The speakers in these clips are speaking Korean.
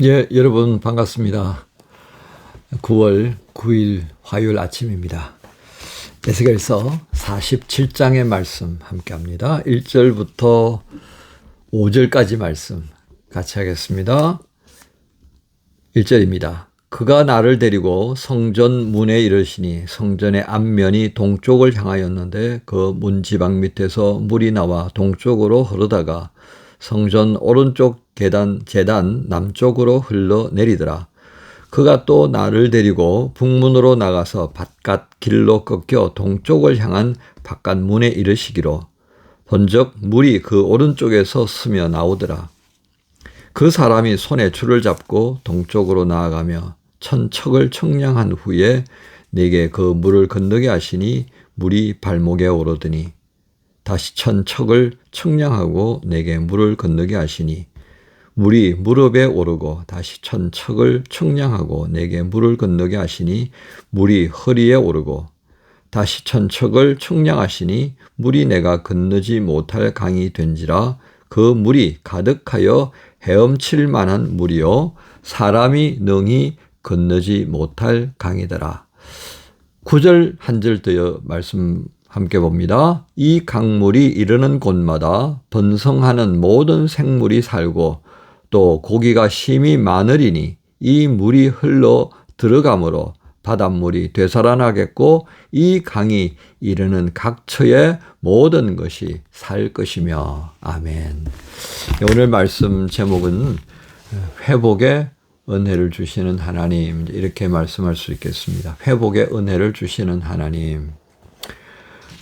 예, 여러분 반갑습니다. 9월 9일 화요일 아침입니다. 에스겔서 47장의 말씀 함께 합니다. 1절부터 5절까지 말씀 같이 하겠습니다. 1절입니다. 그가 나를 데리고 성전 문에 이르시니 성전의 앞면이 동쪽을 향하였는데 그 문지방 밑에서 물이 나와 동쪽으로 흐르다가 성전 오른쪽 제단 남쪽으로 흘러내리더라. 그가 또 나를 데리고 북문으로 나가서 바깥 길로 꺾여 동쪽을 향한 바깥 문에 이르시기로 본즉 물이 그 오른쪽에서 스며 나오더라. 그 사람이 손에 줄을 잡고 동쪽으로 나아가며 천척을 청량한 후에 내게 그 물을 건너게 하시니 물이 발목에 오르더니 다시 천척을 청량하고 내게 물을 건너게 하시니 물이 무릎에 오르고 다시 천척을 청량하고 내게 물을 건너게 하시니 물이 허리에 오르고 다시 천척을 청량하시니 물이 내가 건너지 못할 강이 된지라. 그 물이 가득하여 헤엄칠 만한 물이요 사람이 능히 건너지 못할 강이더라. 9절 한 절 더 말씀 함께 봅니다. 이 강물이 이르는 곳마다 번성하는 모든 생물이 살고 또 고기가 심히 많으리니 이 물이 흘러 들어가므로 바닷물이 되살아나겠고 이 강이 이르는 각처의 모든 것이 살 것이며. 아멘. 오늘 말씀 제목은 회복의 은혜를 주시는 하나님, 이렇게 말씀할 수 있겠습니다. 회복의 은혜를 주시는 하나님.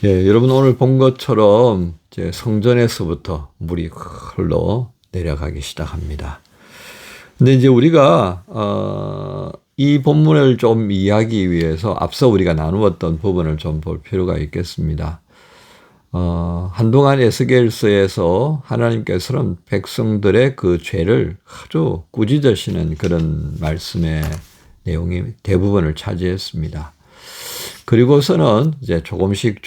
예, 여러분 오늘 본 것처럼 이제 성전에서부터 물이 흘러 내려가기 시작합니다. 근데 이제 우리가 이 본문을 좀 이해하기 위해서 앞서 우리가 나누었던 부분을 좀 볼 필요가 있겠습니다. 한동안 에스겔서에서 하나님께서는 백성들의 그 죄를 아주 꾸짖으시는 그런 말씀의 내용이 대부분을 차지했습니다. 그리고서는 이제 조금씩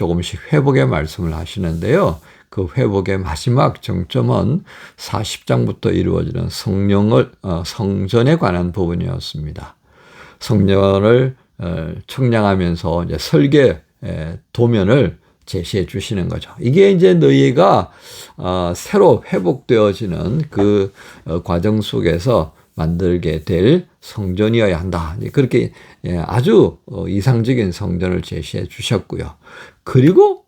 회복의 말씀을 하시는데요. 그 회복의 마지막 정점은 40장부터 이루어지는 성전에 관한 부분이었습니다. 성전을 청량하면서 이제 설계 도면을 제시해 주시는 거죠. 이게 이제 너희가 새로 회복되어지는 그 과정 속에서 만들게 될 성전이어야 한다. 그렇게 아주 이상적인 성전을 제시해 주셨고요. 그리고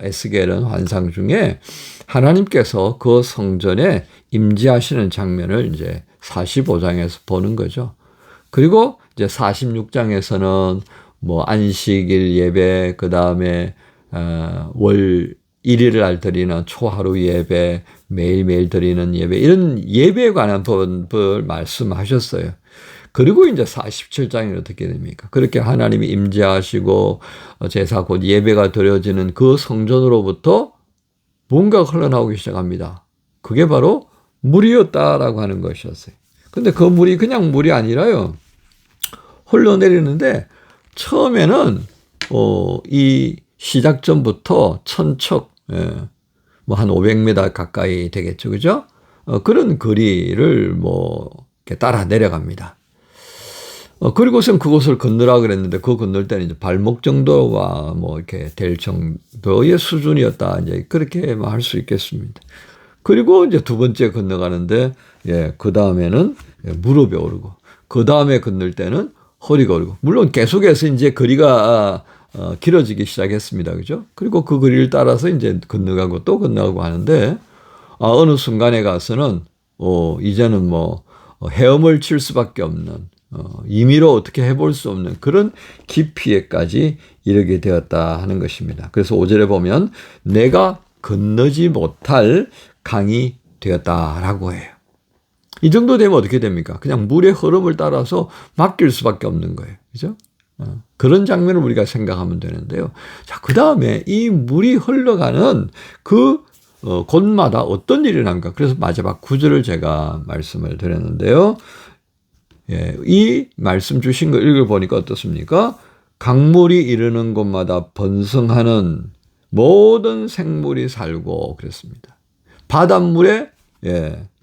에스겔은 환상 중에 하나님께서 그 성전에 임재하시는 장면을 이제 45장에서 보는 거죠. 그리고 이제 46장에서는 뭐 안식일 예배, 그 다음에 월 1일을 날 드리는 초하루 예배, 매일매일 드리는 예배, 이런 예배에 관한 법을 말씀하셨어요. 그리고 이제 47장이 어떻게 됩니까? 그렇게 하나님이 임재하시고 제사 곧 예배가 드려지는 그 성전으로부터 뭔가가 흘러나오기 시작합니다. 그게 바로 물이었다라고 하는 것이었어요. 근데 그 물이 그냥 물이 아니라요. 흘러내리는데 처음에는 이 시작점부터 천척, 뭐 한 500m 가까이 되겠죠. 그죠? 그런 거리를 뭐 이렇게 따라 내려갑니다. 그리고선 그곳을 건너라 그랬는데 그 건널 때는 이제 발목 정도와 뭐 이렇게 될 정도의 수준이었다. 이제 그렇게 할 수 있겠습니다. 그리고 이제 두 번째 건너가는데 그 다음에는 무릎에 오르고 그 다음에 건널 때는 허리가 오르고 물론 계속해서 이제 거리가 길어지기 시작했습니다. 그죠? 그리고 그 거리를 따라서 이제 건너가고 또 건너가고 하는데 어느 순간에 가서는 이제는 뭐 헤엄을 칠 수밖에 없는 임의로 어떻게 해볼 수 없는 그런 깊이에까지 이르게 되었다 하는 것입니다. 그래서 5절에 보면 내가 건너지 못할 강이 되었다라고 해요. 이 정도 되면 어떻게 됩니까? 그냥 물의 흐름을 따라서 맡길 수밖에 없는 거예요. 그죠? 그런 장면을 우리가 생각하면 되는데요. 자, 그 다음에 이 물이 흘러가는 그 곳마다 어떤 일이 난가? 그래서 마지막 9절을 제가 말씀을 드렸는데요. 이 말씀 주신 거 읽어보니까 어떻습니까? 강물이 이르는 곳마다 번성하는 모든 생물이 살고 그랬습니다. 바닷물에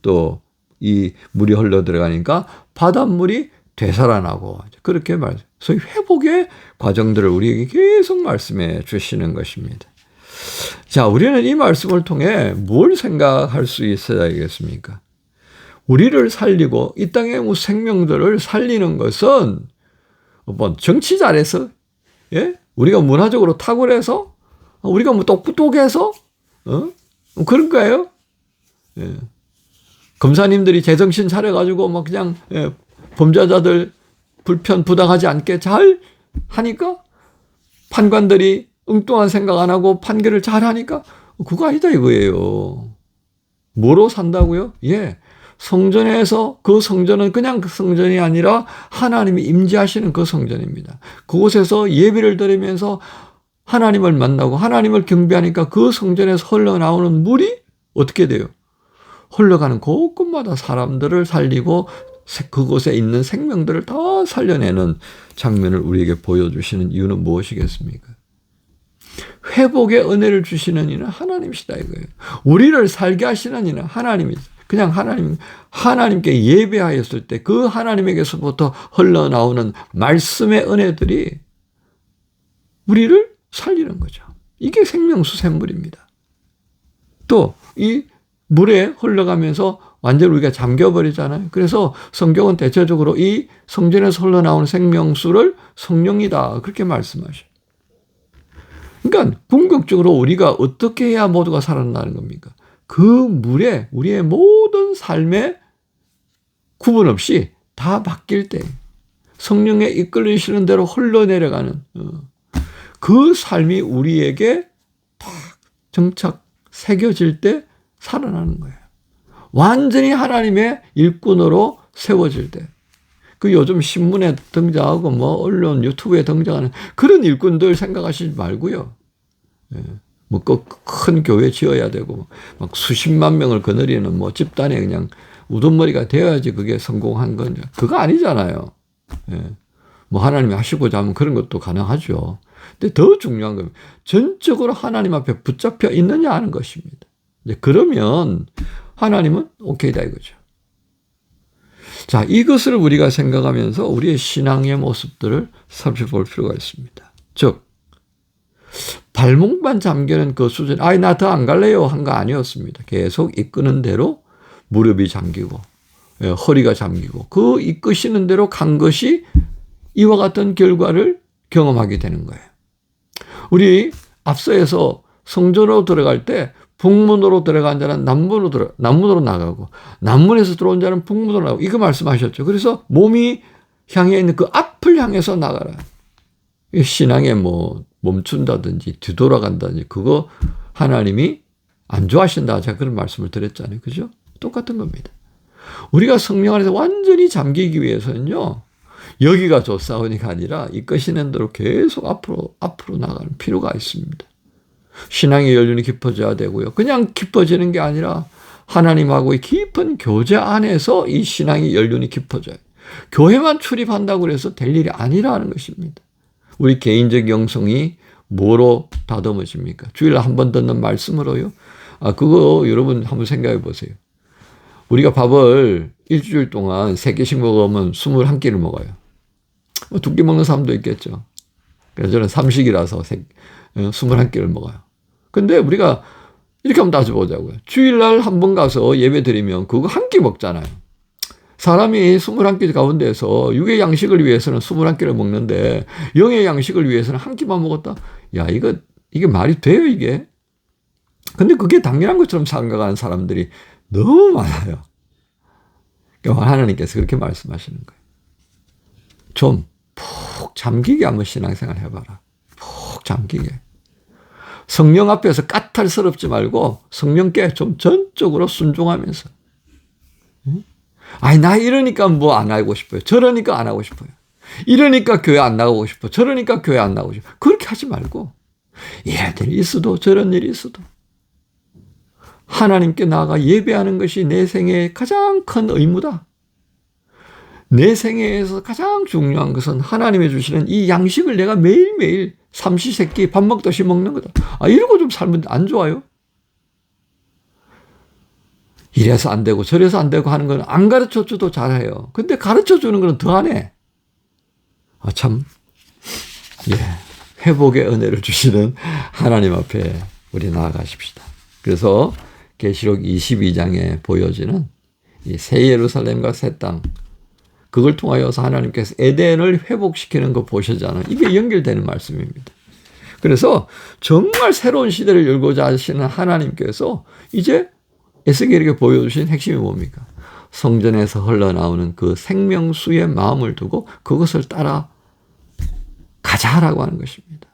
또 이 물이 흘러 들어가니까 바닷물이 되살아나고 그렇게 소위 회복의 과정들을 우리에게 계속 말씀해 주시는 것입니다. 자, 우리는 이 말씀을 통해 뭘 생각할 수 있어야겠습니까? 우리를 살리고 이 땅의 생명들을 살리는 것은 뭐 정치 잘해서, 예? 우리가 문화적으로 탁월해서, 우리가 뭐 똑똑해서, 그런가요? 예. 검사님들이 제정신 차려가지고 막 그냥 범죄자들 불편부당하지 않게 잘 하니까, 판관들이 엉뚱한 생각 안 하고 판결을 잘 하니까 그거 아니다 이거예요. 뭐로 산다고요? 예. 성전에서, 그 성전은 그냥 그 성전이 아니라 하나님이 임재하시는 그 성전입니다. 그곳에서 예배를 드리면서 하나님을 만나고 하나님을 경배하니까 그 성전에서 흘러나오는 물이 어떻게 돼요? 흘러가는 곳곳마다 사람들을 살리고 그곳에 있는 생명들을 다 살려내는 장면을 우리에게 보여주시는 이유는 무엇이겠습니까? 회복의 은혜를 주시는 이는 하나님이시다 이거예요. 우리를 살게 하시는 이는 하나님이다. 그냥 하나님께 예배하였을 때 그 하나님에게서부터 흘러나오는 말씀의 은혜들이 우리를 살리는 거죠. 이게 생명수 샘물입니다. 또 이 물에 흘러가면서 완전히 우리가 잠겨버리잖아요. 그래서 성경은 대체적으로 이 성전에서 흘러나오는 생명수를 성령이다 그렇게 말씀하셔요. 그러니까 궁극적으로 우리가 어떻게 해야 모두가 살아나는 겁니까? 그 물에 우리의 모든 삶에 구분 없이 다 바뀔 때, 성령에 이끌리시는 대로 흘러내려가는 그 삶이 우리에게 딱 정착 새겨질 때 살아나는 거예요. 완전히 하나님의 일꾼으로 세워질 때. 그 요즘 신문에 등장하고 뭐 언론 유튜브에 등장하는 그런 일꾼들 생각하시지 말고요. 예. 뭐 큰 교회 지어야 되고 막 수십만 명을 거느리는 뭐 집단에 그냥 우두머리가 되어야지 그게 성공한 건 그거 아니잖아요. 예. 뭐 하나님이 하시고자 하면 그런 것도 가능하죠. 근데 더 중요한 건 전적으로 하나님 앞에 붙잡혀 있느냐 하는 것입니다. 이제 그러면 하나님은 오케이다 이거죠. 자, 이것을 우리가 생각하면서 우리의 신앙의 모습들을 살펴볼 필요가 있습니다. 즉, 발목만 잠기는 그 수준, 나 더 안 갈래요 한 거 아니었습니다. 계속 이끄는 대로 무릎이 잠기고, 허리가 잠기고, 그 이끄시는 대로 간 것이 이와 같은 결과를 경험하게 되는 거예요. 우리 앞서에서 성전으로 들어갈 때 북문으로 들어간 자는 남문으로 나가고 남문에서 들어온 자는 북문으로 나가고 이거 말씀하셨죠. 그래서 몸이 향해 있는 그 앞을 향해서 나가라. 신앙에 뭐 멈춘다든지 뒤돌아간다든지 그거 하나님이 안 좋아하신다. 제가 그런 말씀을 드렸잖아요. 그죠? 똑같은 겁니다. 우리가 성령 안에서 완전히 잠기기 위해서는요. 여기가 좋사오니가 아니라 이끄시는 대로 계속 앞으로 나가는 필요가 있습니다. 신앙의 연륜이 깊어져야 되고요. 그냥 깊어지는 게 아니라 하나님하고의 깊은 교제 안에서 이 신앙의 연륜이 깊어져요. 교회만 출입한다고 해서 될 일이 아니라는 것입니다. 우리 개인적 영성이 뭐로 다듬어집니까? 주일에 한 번 듣는 말씀으로요? 그거 여러분 한번 생각해 보세요. 우리가 밥을 일주일 동안 3끼씩 먹으면 21끼를 먹어요. 2끼 먹는 사람도 있겠죠. 그래서 저는 삼식이라서 21끼를 먹어요. 근데 우리가 이렇게 한번 따져보자고요. 주일날 한 번 가서 예배 드리면 그거 한 끼 먹잖아요. 사람이 21끼 가운데서 육의 양식을 위해서는 21끼를 먹는데 영의 양식을 위해서는 한 끼만 먹었다? 야, 이게 말이 돼요, 이게? 근데 그게 당연한 것처럼 생각하는 사람들이 너무 많아요. 그러니까 하나님께서 그렇게 말씀하시는 거예요. 좀 푹 잠기게 한번 신앙생활 해봐라. 푹 잠기게. 성령 앞에서 까탈스럽지 말고 성령께 좀 전적으로 순종하면서. 나 이러니까 뭐 안 하고 싶어요. 저러니까 안 하고 싶어요. 이러니까 교회 안 나가고 싶어. 저러니까 교회 안 나가고 싶어. 그렇게 하지 말고 이런 일이 있어도 저런 일이 있어도 하나님께 나아가 예배하는 것이 내 생애의 가장 큰 의무다. 내 생애에서 가장 중요한 것은 하나님이 주시는 이 양식을 내가 매일매일 삼시세끼 밥 먹듯이 먹는 거다. 이러고 좀 살면 안 좋아요? 이래서 안 되고 저래서 안 되고 하는 건 안 가르쳐 줘도 잘해요. 근데 가르쳐 주는 건 더 안 해. 참, 회복의 은혜를 주시는 하나님 앞에 우리 나아가십시다. 그래서 계시록 22장에 보여지는 이 새 예루살렘과 새 땅, 그걸 통하여서 하나님께서 에덴을 회복시키는 거 보시잖아요. 이게 연결되는 말씀입니다. 그래서 정말 새로운 시대를 열고자 하시는 하나님께서 이제 에스겔에게 보여주신 핵심이 뭡니까? 성전에서 흘러나오는 그 생명수의 마음을 두고 그것을 따라 가자라고 하는 것입니다.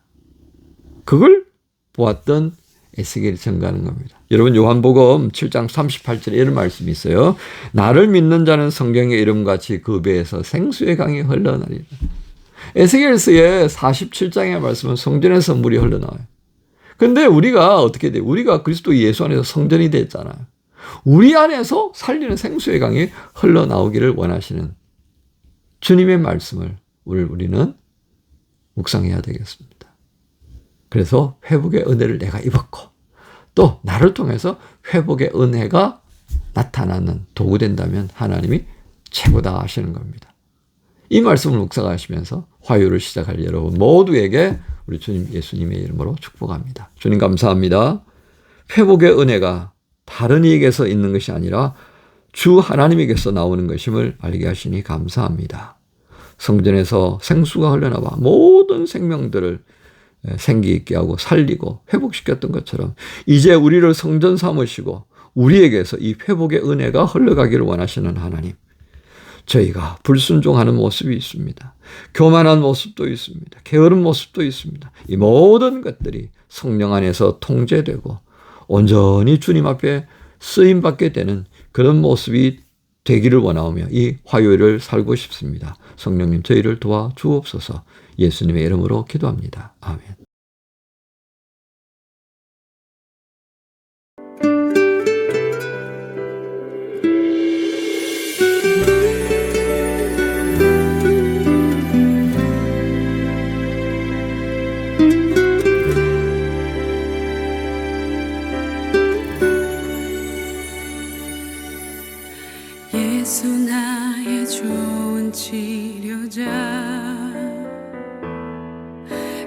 그걸 보았던 에스겔이 전가하는 겁니다. 여러분 요한복음 7장 38절에 이런 말씀이 있어요. 나를 믿는 자는 성경의 이름같이 그 배에서 생수의 강이 흘러나리라. 에스겔서의 47장의 말씀은 성전에서 물이 흘러나와요. 근데 우리가 어떻게 돼요? 우리가 그리스도 예수 안에서 성전이 됐잖아요. 우리 안에서 살리는 생수의 강이 흘러나오기를 원하시는 주님의 말씀을 우리는 묵상해야 되겠습니다. 그래서 회복의 은혜를 내가 입었고 또 나를 통해서 회복의 은혜가 나타나는 도구 된다면 하나님이 최고다 하시는 겁니다. 이 말씀을 묵상하시면서 화요일을 시작할 여러분 모두에게 우리 주님 예수님의 이름으로 축복합니다. 주님 감사합니다. 회복의 은혜가 다른 이에게서 있는 것이 아니라 주 하나님에게서 나오는 것임을 알게 하시니 감사합니다. 성전에서 생수가 흘러나와 모든 생명들을 생기 있게 하고 살리고 회복시켰던 것처럼 이제 우리를 성전 삼으시고 우리에게서 이 회복의 은혜가 흘러가기를 원하시는 하나님, 저희가 불순종하는 모습이 있습니다. 교만한 모습도 있습니다. 게으른 모습도 있습니다. 이 모든 것들이 성령 안에서 통제되고 온전히 주님 앞에 쓰임받게 되는 그런 모습이 되기를 원하오며 이 화요일을 살고 싶습니다. 성령님 저희를 도와주옵소서. 예수님의 이름으로 기도합니다. 아멘. 예수 나의 좋은 치료자,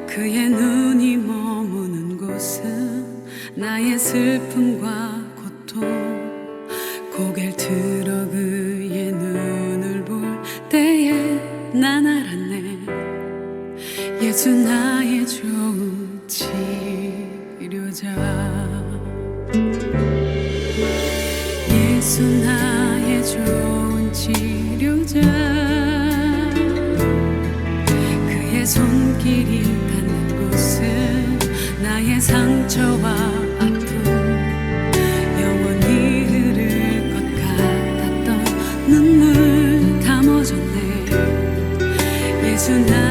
그의 눈이 머무는 곳은 나의 슬픔과 고통, 고개를 들어 그의 눈을 볼 때에 난 알았네. 예수 나의 좋은 치료자, 예수 나의 좋은 치료자, 그의 손길이 닿는 곳은 나의 상처와 아픔, 영원히 흐를 것 같았던 눈물 다 멎었네. 예수 나